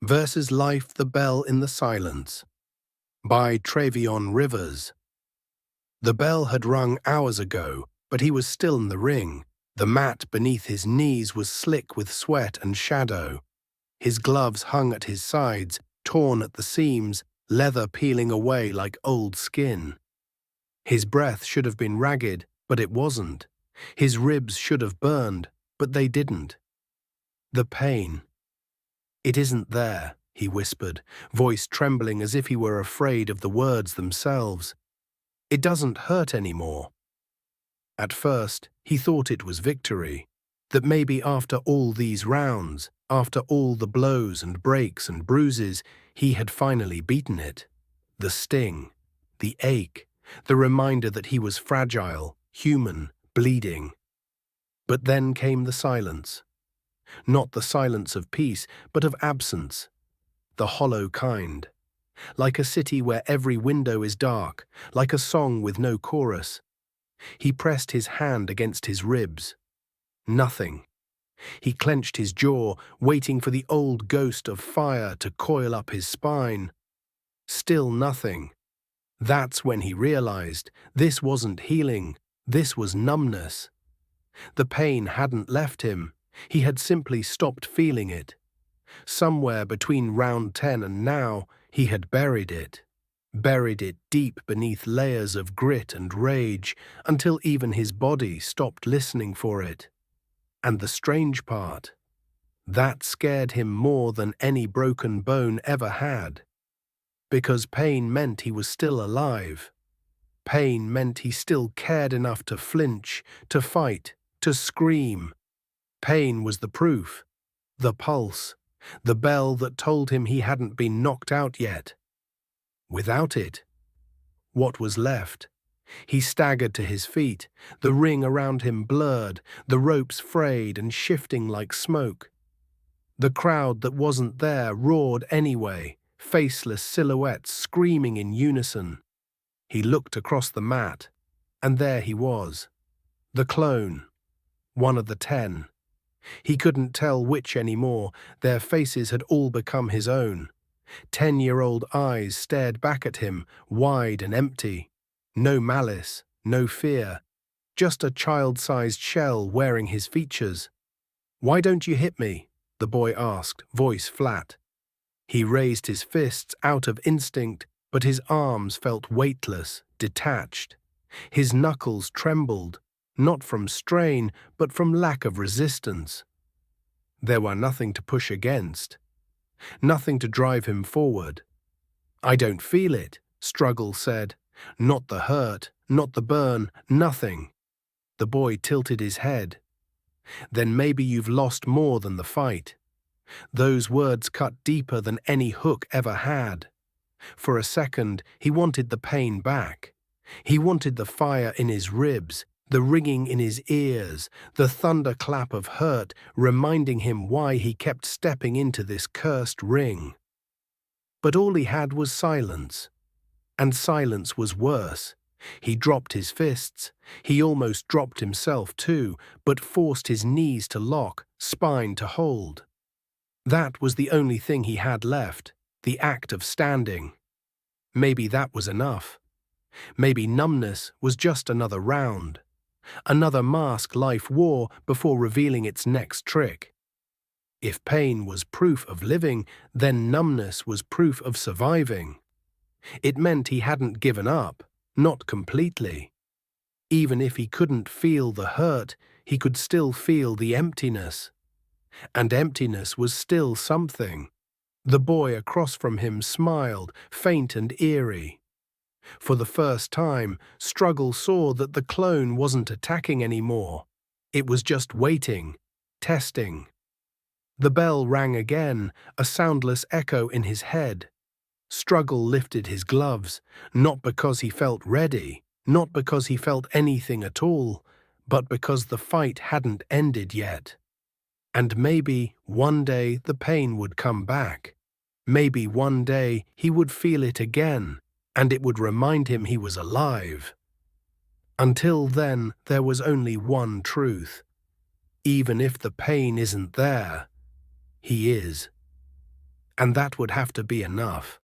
versus Life the Bell in the Silence by Tre'vion Rivers. The bell had rung hours ago, but he was still in the ring. The mat beneath his knees was slick with sweat and shadow. His gloves hung at his sides, torn at the seams, leather peeling away like old skin. His breath should have been ragged, but it wasn't. His ribs should have burned, but they didn't. The pain. "It isn't there," he whispered, voice trembling as if he were afraid of the words themselves. "It doesn't hurt anymore." At first, he thought it was victory, that maybe after all these rounds, after all the blows and breaks and bruises, he had finally beaten it. The sting, the ache, the reminder that he was fragile, human, bleeding. But then came the silence. Not the silence of peace, but of absence. The hollow kind. Like a city where every window is dark, like a song with no chorus. He pressed his hand against his ribs. Nothing. He clenched his jaw, waiting for the old ghost of fire to coil up his spine. Still nothing. That's when he realized this wasn't healing, this was numbness. The pain hadn't left him. He had simply stopped feeling it. Somewhere between round 10 and now, he had buried it deep beneath layers of grit and rage, until even his body stopped listening for it. And the strange part, that scared him more than any broken bone ever had. Because pain meant he was still alive. Pain meant he still cared enough to flinch, to fight, to scream. Pain was the proof, the pulse, the bell that told him he hadn't been knocked out yet. Without it, what was left? He staggered to his feet, the ring around him blurred, the ropes frayed and shifting like smoke. The crowd that wasn't there roared anyway, faceless silhouettes screaming in unison. He looked across the mat, and there he was, the clone, one of the 10. He couldn't tell which anymore, their faces had all become his own. 10-year-old eyes stared back at him, wide and empty. No malice, no fear, just a child-sized shell wearing his features. "Why don't you hit me?" the boy asked, voice flat. He raised his fists out of instinct, but his arms felt weightless, detached. His knuckles trembled, not from strain, but from lack of resistance. There were nothing to push against, nothing to drive him forward. "I don't feel it," Struggle said. "Not the hurt, not the burn, nothing." The boy tilted his head. "Then maybe you've lost more than the fight." Those words cut deeper than any hook ever had. For a second, he wanted the pain back. He wanted the fire in his ribs, the ringing in his ears, the thunderclap of hurt reminding him why he kept stepping into this cursed ring. But all he had was silence. And silence was worse. He dropped his fists. He almost dropped himself too, but forced his knees to lock, spine to hold. That was the only thing he had left, the act of standing. Maybe that was enough. Maybe numbness was just another round. Another mask life wore before revealing its next trick. If pain was proof of living, then numbness was proof of surviving. It meant he hadn't given up, not completely. Even if he couldn't feel the hurt, he could still feel the emptiness. And emptiness was still something. The boy across from him smiled, faint and eerie. For the first time, Struggle saw that the clone wasn't attacking anymore. It was just waiting, testing. The bell rang again, a soundless echo in his head. Struggle lifted his gloves, not because he felt ready, not because he felt anything at all, but because the fight hadn't ended yet. And maybe one day the pain would come back. Maybe one day he would feel it again, and it would remind him he was alive. Until then, there was only one truth. Even if the pain isn't there, he is. and that would have to be enough.